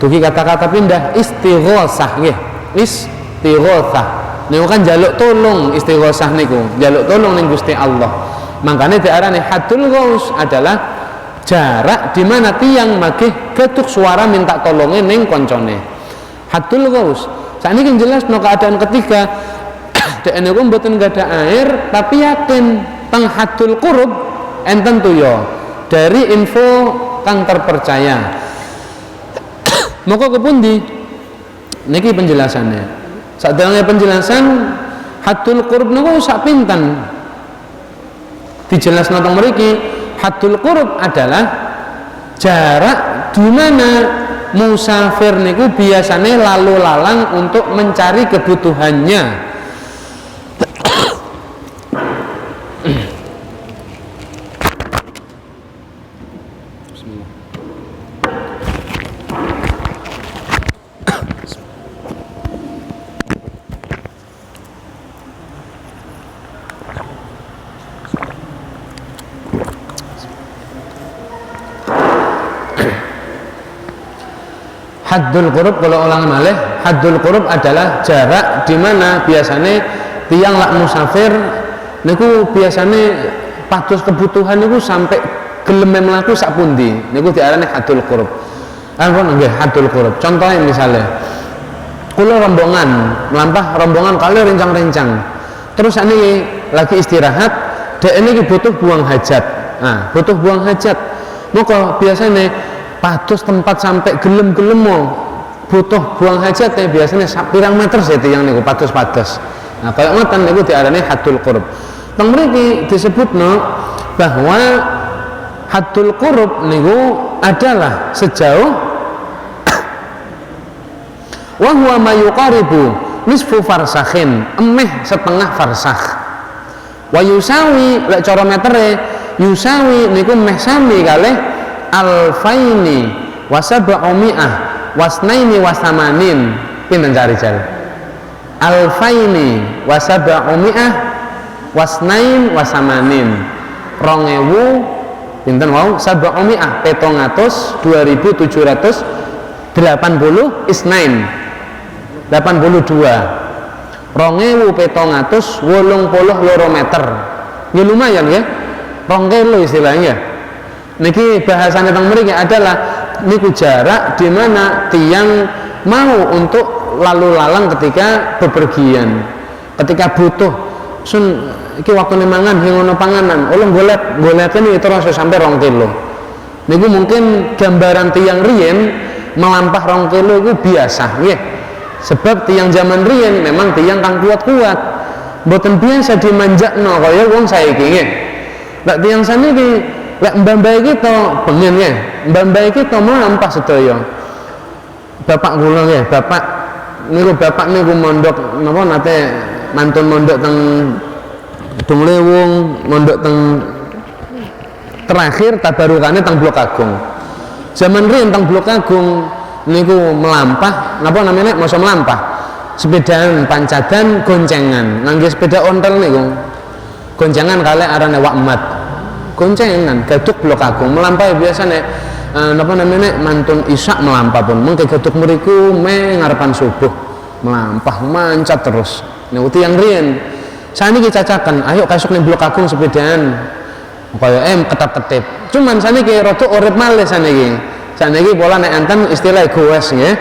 dugi kata-kata pindah istighosah nggih, istighosah niku kan jaluk tolong, istighosah niku jaluk tolong ning Gusti Allah. Makanya diarani haddul ghaus adalah jarak di mana tiang magih getuk suara minta tolongnya ning koncone. Haddul ghaus sakniki jelas no keadaan ketiga dek niku mboten gadah air tapi yakin teng haddul qurub enten tuya dari info kang terpercaya. Moko kepundi niki penjelasannya. Sadurunge penjelasan haddul qurub niku sak pinten dijelasno teng mriki. Haddul qurub adalah jarak di mana musafir niku biasanya lalu lalang untuk mencari kebutuhannya. Haddul qurub kalau ulang malih, haddul qurub adalah jarak di mana biasanya tiang lak musafir niku biasanya pados kebutuhan niku sampai gelem mlaku sak pundi niku diarani haddul qurub. Ampun nggih haddul qurub. Contohnya misalnya kula rombongan melampah rombongan kali rencang-rencang. Terus ini lagi istirahat, dek ini butuh buang hajat. Nah, butuh buang hajat. Maka biasanya pados tempat sampai gelem-gelem mau butuh buang hajat biasanya pirang meter sih yang niku pados-pados. Nah, kayak ngoten niku diarani haddul qurub. Teng mriki disebutno bahwa haddul qurub niku adalah sejauh wa huwa ma yuqaribu nisfu farsakhin, emeh setengah farsakh. Wa yusawi lek cara metere yusawi niku meh sami kalih alfaini wasab'umi'ah wasnaini wasamanin. Pinten cari-cari alfaini wasab'umi'ah wasnain wasamanin 2000 pinten wau sab'umi'ah 700 2780 isnain 82 2782 meter ya lumayan ya 2 kilo istilahnya. Niki bahasanya teng mriki adalah niku jarak di mana tiang mau untuk lalu lalang ketika bepergian, ketika butuh sun iki waktune mangan ngono panganan ulun golek ini terus sampai 2 kilo. Niku mungkin gambaran tiang riyen melampah 2 kilo itu biasa nggih. Sebab tiang zaman riyen memang tiang kang kuat-kuat. Mboten biasa dimanjakno kaya wong saiki nggih. Lek tiang saniki lek mbah-mbah kita pengen nggih, mbah-mbah kita melampah sedaya. Bapak kula nggih, bapak niku mondok napa nate mantun mondok teng Dunglewung, mondok teng terakhir tabarukane teng Blok Agung. Zaman riyen teng Blok Agung niku melampah, napa namanya masa melampah? Sepedaan pancadan goncengan, ngangge sepeda ontel niku. Goncengan kalih arane wakmat. Goncengan gaduk Blok Agung melampahi biasanya napa namanya mantun isak melampah pun mengke gaduk mriku me ngarepan subuh melampah mancat terus niku tiyang riyen saniki cacakan ayo kasuk ning Blok Agung sepedaan kaya ketap-ketip cuman saniki rada urip malih saniki pola nek enten istilah goes nggih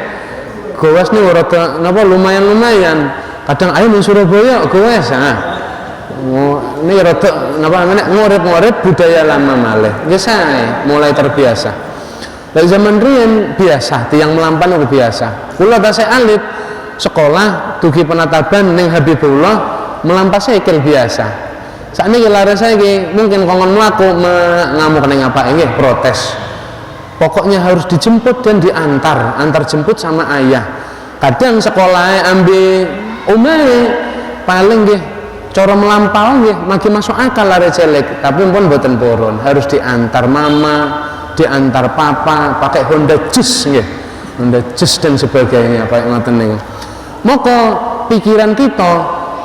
goes niku rada napa lumayan kadang ayo ning Surabaya goes ini rada napa namanya ngurip-ngurip budaya lama malih biasa mulai terbiasa dari zaman riyen biasa tiang melampan itu biasa kula tasih alit sekolah tugi penataban ning Habibullah melampas sikil biasa sakniki lare saiki mungkin kongon mlaku ngamuk ning apa nggih protes pokoknya harus dijemput dan antar jemput sama ayah kadang sekolahnya ambil omahe paling nggih cara melampau nggih magi masuk akal lare cilik tapi pun mboten purun harus diantar mama diantar papa pakai Honda Jazz nggih Honda Jazz dan sebagainya kayak ngoten niku maka pikiran kita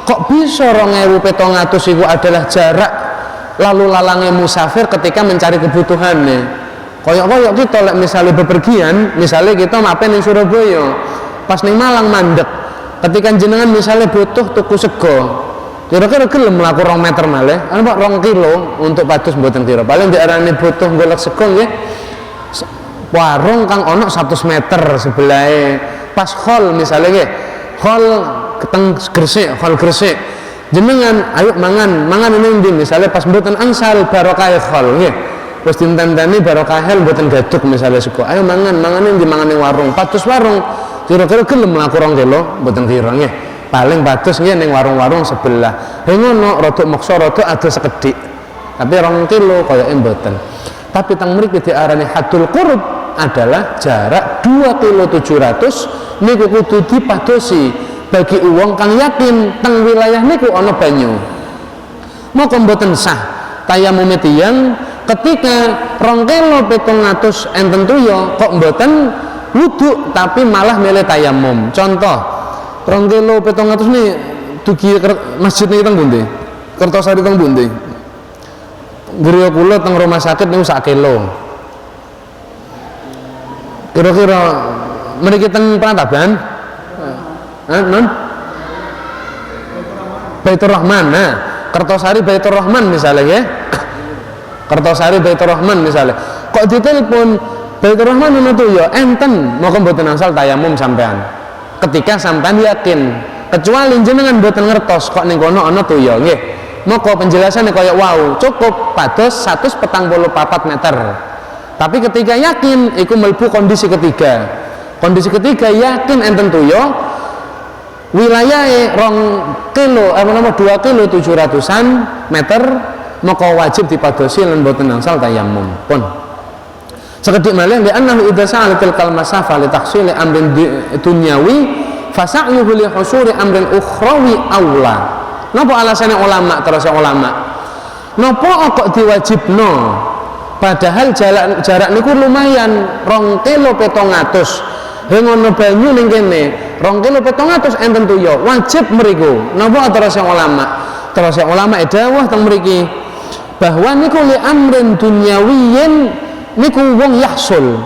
kok bisa 2700 itu adalah jarak lalu lalangnya musafir ketika mencari kebutuhannya koyok kita lek misalnya bepergian misalnya kita mapen ning Surabaya pas ning Malang mandek ketika jenengan misalnya butuh tuku sego kira-kira gelem mlaku 2 meter malih ana Pak 2 kilo untuk pados mboten kira paling diarani butuh golek sego nggih warung kang ono 100 meter sebelahe pas hall misalnya nggih hall keteng Gresik hall Gresik jenengan ayo mangan ini ndi misalnya pas mboten angsal barokah khol nggih wis ditenteni barokah mboten gaduk misalnya suka ayo mangan ini ndi mangan ning warung patus warung kira-kira gelem mlaku 2 kilo mboten kira nggih paling patus nggih ning warung-warung sebelah ngono rada maksa rada ada sekedhik tapi 2 kilo kaya mboten tapi teng mriki diarani hadul qurub adalah jarak 2 kilo 700 niku kudu dipadosi bagi uang kang yakin teng wilayah niku ana banyu maka mboten sah tayamum tiyang ketika 2 kilo 700 enten tuya kok mboten wudu tapi malah milih tayamum contoh 2 kilo 700 nih dugi masjid niki teng pundi Kertosari teng pundi griya kula teng rumah sakit niku 1 kilo kira-kira mriki teng Prantaban non Baitur Rahman nah Kertosari Baitur Rahman misalnya ya Kertosari Baitur Rahman misalnya kok ditelepon Baitur Rahman itu ya enten maka mboten asal tayamum sampean ketika sampean yakin kecuali jenengan mboten ngertos kok ning kono ana tuya nggih maka penjelasannya kaya wow cukup pados 144 meter tapi ketika yakin iku mlebu kondisi ketiga yakin enten tuya wilayah 2 kilo 2 kilo 700-an meter maka wajib dipadosi lan boten angsal tayamum pun sekedhik malih li annahu idza sa'alatil kalmasafa li tahsili amrin dunyawi fasa'yuhu li husuri amrin ukhrawi aula napa alasane ulama terus ulama napa kok diwajibno padahal jarak niku lumayan 2 kilo 700 ngono banyu ning kene 2 kilo 700 enten tuya wajib mriku napa terus ulama dawuh teng mriki bahwa niku li amrin dunyawiyin niku wong yahsul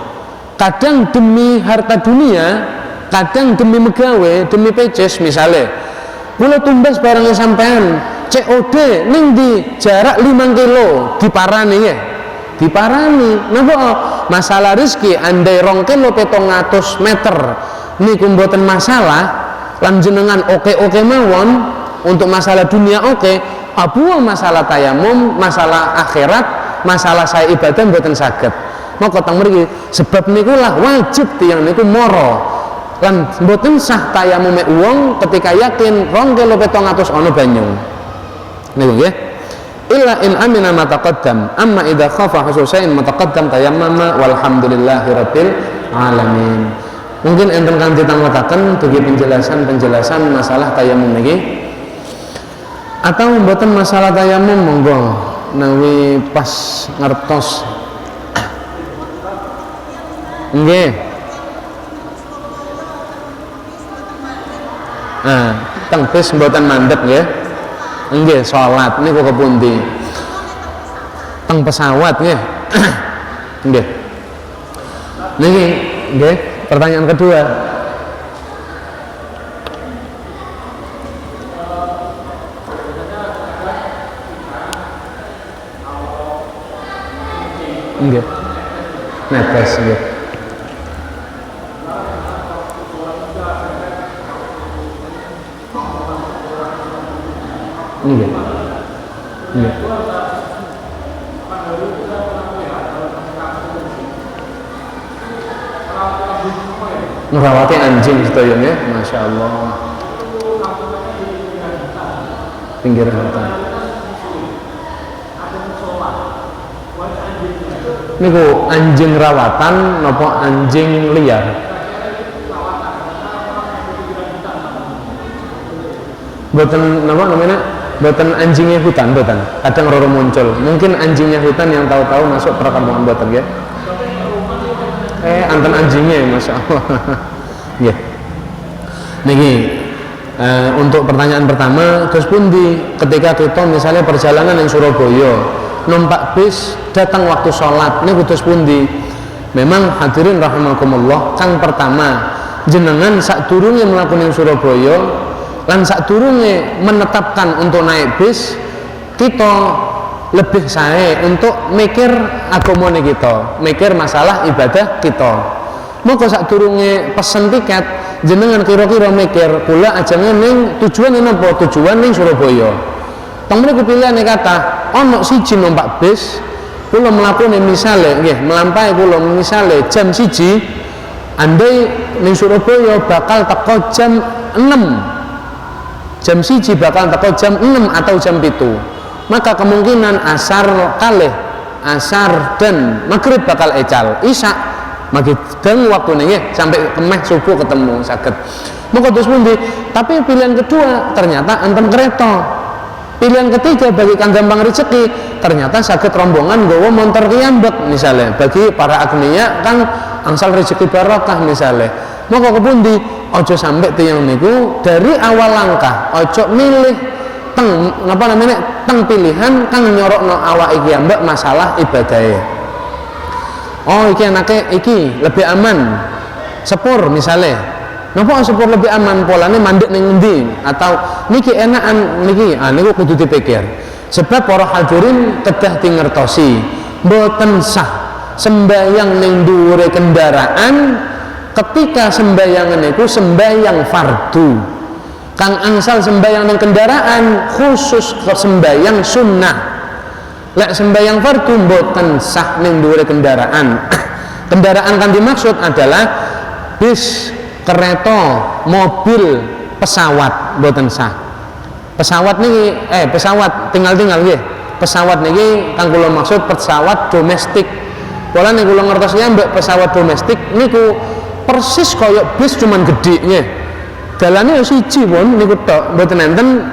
kadang demi harta dunia kadang demi megawe demi peces misale kula tumbas barang sampean COD ning di jarak 5 kilo diparani ya diparani napa masalah rezeki andai 2 kilo 700 meter niku mboten masalah lan jenengan oke mawon untuk masalah dunia abuang masalah tayamum masalah akhirat masalah saya ibadah mboten saged maka teng mriki sebab niku lah wajib tiyang niku mara lan mboten sah tayamume wong ketika yakin 2 kilo 700 ana banyu niku nggih illa in amina ma taqaddam amma idza khafa hususain mutaqaddam tayammama walhamdulillahi rabbil alamin mungkin enten kang ditanggotaken dugi penjelasan masalah tayamum niki atau mboten masalah tayamum monggo nawi pas ngertos nggih teng bis mboten mandeg nggih nggih salat niku kepundi teng pesawat nggih nggih niki nggih pertanyaan kedua nggih netes nggih nggih nggih ngerawati anjing sedaya ya Masya Allah pinggir hutan niku anjing rawatan nopo anjing liar boten napa namanya boten anjingnya hutan boten kadang roro muncul mungkin anjingnya hutan yang tahu-tahu masuk perkampungan boten ya anten anjingnya Masya Allah ya niki untuk pertanyaan pertama terus pundi ketika kita misalnya perjalanan yang Surabaya numpak bis datang waktu sholat ini terus pundi memang hadirin rahimakumullah kang pertama jenengan sadurunge mlakukan Surabaya lan sadurunge menetapkan untuk naik bis kita lebih sae untuk mikir agama kita mikir masalah ibadah kita Moko sadurunge pesen tiket jenengan kira-kira mikir kula ajenge ning tujuan napa? Tujuan ning Surabaya. Teng mriku pilihane kata ana siji numpak bis kula mlakune misale nggih melampahi kula misale jam 1 andai ning Surabaya bakal teko jam 6. Jam 1 bakal teko jam 6 atau jam 7. Maka kemungkinan asar kalih, asar dan maghrib bakal ecal. Isya maghrib dan waktune nggih sampai kemeh subuh ketemu saged. Maka terus pundi? Tapi pilihan kedua ternyata enten kereta. Pilihan ketiga bagi kang gampang rezeki ternyata saged rombongan nggawa montor kiambek misalnya bagi para agniya kang angsal rezeki barokah misalnya. Maka kepundi ojo sampai tiyang niku dari awal langkah ojo milih teng napa namanya teng pilihan kang nyorokno awake kiambek masalah ibadahe. Oh iki anake iki lebih aman sepur misalnya. Napa sepur lebih aman polane mandek ning endi atau niki enakan niki niku kudu dipikir. Sebab para hadirin kedah dingertosi mboten sah sembayang ning dhuwure kendaraan ketika sembayangan niku sembayang fardu. Kang angsal sembayang ning kendaraan khusus sembayang sunnah. Lek sembayang fardu mboten sah ning dhuwure kendaraan. Kendaraan kan dimaksud adalah bis, kereta, mobil, pesawat mboten sah. Pesawat niki pesawat tinggal-tinggal nggih. Pesawat niki kang kula maksud pesawat domestik. Pola niku kula ngertos ya mbek pesawat domestik niku persis kaya bis cuman gedhe nggih. Dalane yo siji pun niku tok, mboten enten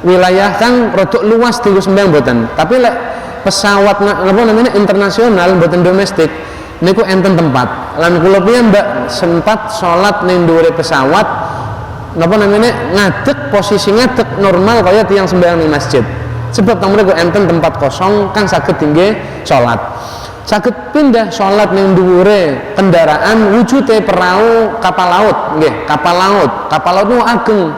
wilayah kang rodok luas dienggo sembayang mboten. Tapi lek pesawat napa namanya internasional mboten domestik niku enten tempat. Lan kula piyambak sempat salat ning dhuwure pesawat napa namanya ngadeg posisi ngadeg normal kaya tiyang sembahyang ning masjid. Sebab teng mriku enten tempat kosong kang saged tingge salat. Saged pindah salat ning dhuwure kendaraan wujude perahu kapal laut nggih, kapal laut. Kapal laut niku ageng.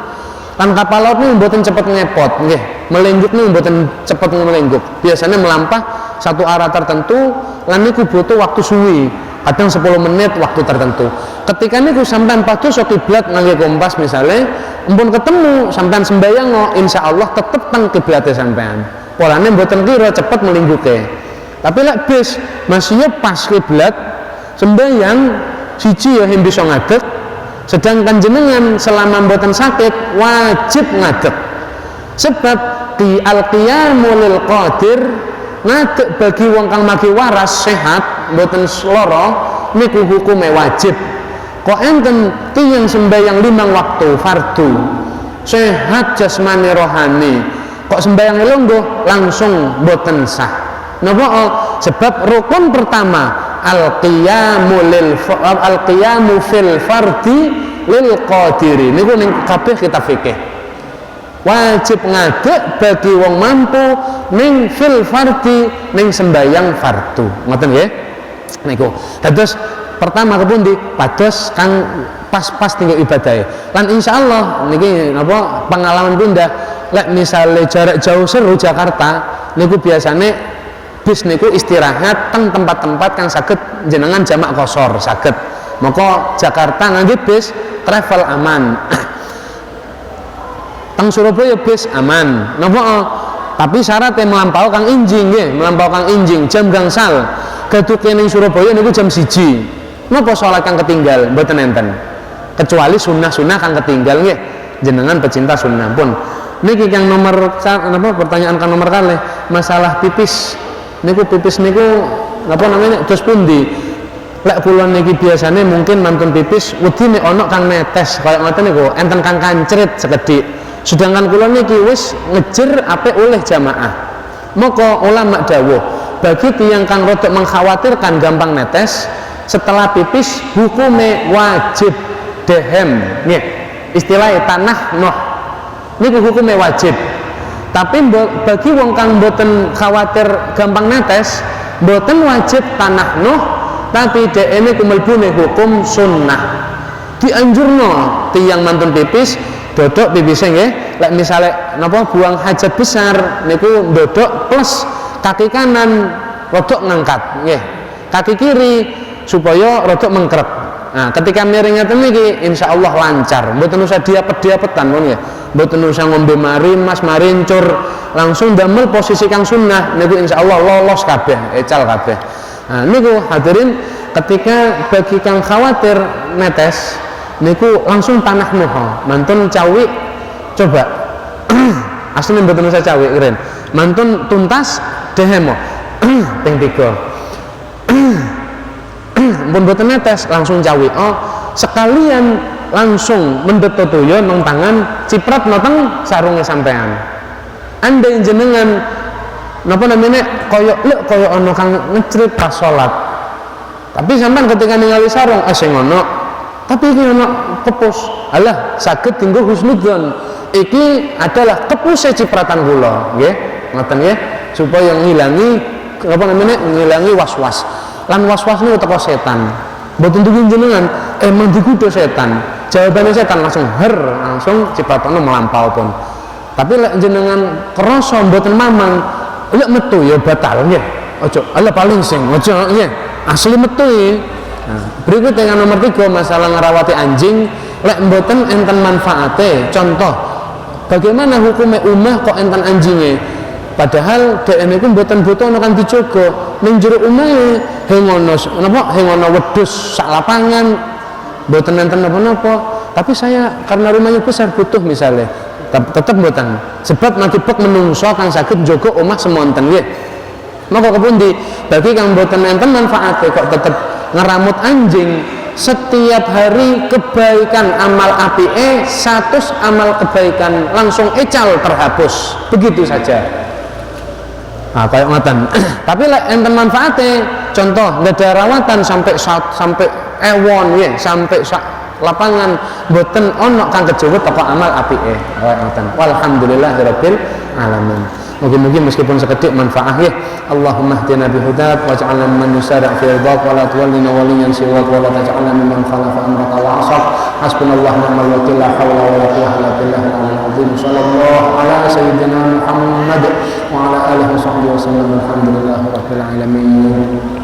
Lan kapal laut niku mboten cepet ngepot nggih. Melengguk niku mboten cepet melengguk. Biasanya melampah satu arah tertentu lan niku butuh waktu suwi. Kadang 10 menit waktu tertentu. Ketika niku sampean pados kiblat ngangge kompas misalnya, empun ketemu sampean sembayang insyaallah tetep teng kiblate sampean. Polane mboten kira cepet melingguke. Tapi lek bis masih pas kiblat sembayang siji ya bisa ngadeg, sedangkan jenengan selama mboten sakit wajib ngadeg. Sebab di al-qiyamu lil qadir ngadeg bagi wong kang magi waras sehat mboten lara niku hukume wajib. Kok enten tiyang sembayang 5 waktu fardu sehat jasmani rohani kok sembayang lungguh langsung mboten sah. Napa? Sebab rukun pertama al-qiyamu fil fardi lil qadiri niku ning kabeh kitab fikih. Wajib ngadeg bagi wong mampu ning fil fardi ning sembayang fardu. Ngoten nggih? Niku. Dados pertama kepundi? Pados kang pas-pas tinggal ibadahe. Lan insyaallah niki napa pengalaman pindah lek misale jarak jauh seru Jakarta niku biasane bis niku istirahat teng tempat-tempat kang saged jenengan jamak kosor saged. Maka Jakarta ngangge bis travel aman. Teng Surabaya bis aman. Napa? Tapi syaratnya melampau kang injing nggih, melampau kang injing jam gangsal. Gaduke ning Surabaya niku jam 1. Napa salat kang ketinggal mboten enten. Kecuali sunnah-sunnah kang ketinggal nggih. Jenengan pecinta sunnah pun. Niki yang nomor napa pertanyaan kang nomor kalih masalah pipis. Niku pipis niku napa namanya terus pundi? Lek kula niki biasane mungkin mantun pipis wedine ana kang netes kaya ngoten niku enten kang kancrit sekedhik. Sedangkan kula niki wis ngejer apik oleh jamaah. Maka ulama dawuh bagi tiyang kang rodok mengkhawatirkan gampang netes setelah pipis hukume wajib dehem nggih. Istilahnya tanah noh. Niku hukume wajib. Tapi bagi wong kang mboten khawatir gampang netes mboten wajib tanah noh, tapi dhekne kumlebune hukum sunnah. Dianjurno tiyang mantun pipis dodok pipise nggih. Lek misale napa buang hajat besar niku dodok plus kaki kanan rodok ngangkat nggih. Kaki kiri supaya rodok mengkrep. Nah, ketika miring ngeten niki insyaallah lancar. Mboten usah diapet-diapetan pun ya. Mboten usah ngombe mari mas marincur, langsung damel posisi kang sunnah niku insyaallah lolos kabeh, ecal kabeh. Nah, niku hadirin ketika bagi kang khawatir netes niku langsung tanah moho. Mantun cawi coba. Asline mboten usah cawi keren. Mantun tuntas dehemo. Ping 3. Pun boten netes langsung cawi. Oh, sekalian langsung mendetutuyo nang tangan ciprat noteng sarunge sampean. Andai jenengan napa namanya koyo ana kang ngecrit pas salat. Tapi sampean ketika ningali sarung sing ngono, tapi iki ana kepus. Alah saged tinggal husnudzon. Iki adalah kepuse cipratan kula, nggih. Ngoten nggih, supaya ngilangi apa namanya? Ngilangi was-was. Lan was-was niku teko setan. Mboten dugi jenengan emang digodha setan. Jawabane setan langsung langsung cipratane melampau pun. Tapi lek jenengan krasa mboten mamang, lek metu ya batal nggih. Aja ala paling sing aja nggih. Asli metu ya. Nah, berikut yang nomor 3 masalah ngerawati anjing lek mboten enten manfaate. Contoh, bagaimana hukumnya umah kok enten anjingnya? Padahal dhek niku mboten butuh ana kang dijogo ning jero omahe hengono napa hengono wedhus sak lapangan mboten enten napa-napa tapi saya karena rumahnya besar butuh misalnya tetep mboten sebab ngakibek menungso kang saged njogo omah semonten nggih maka kepundi bagi kang mboten enten manfaate kok tetep ngeramut anjing setiap hari kebaikan amal apike 100 amal kebaikan langsung ecal terhapus begitu saja. Nah, kayak ngoten. Tapi lek enten manfaate, contoh nggak ada rawatan sampai ewon ya, sampai lapangan boten ono kang kejewet teko amal apike. Kayak ngoten. Walhamdulillahirabbil alamin. Mungkin meskipun sekedik manfaat ya. Allahumma hdina bihudak waj'alna mimman yusari' fi ridhak wa la tuwallina waliyan siwak wa la taj'alna mimman khalafa amraka wa 'asab. Hasbunallahu wa ni'mal wakeel la haula wa la quwwata illa billahil 'aliyyil 'azhim. Sallallahu ala sayyidina Muhammad wa ala alihi wa sahbihi wa sallam. Alhamdulillahirabbil alamin.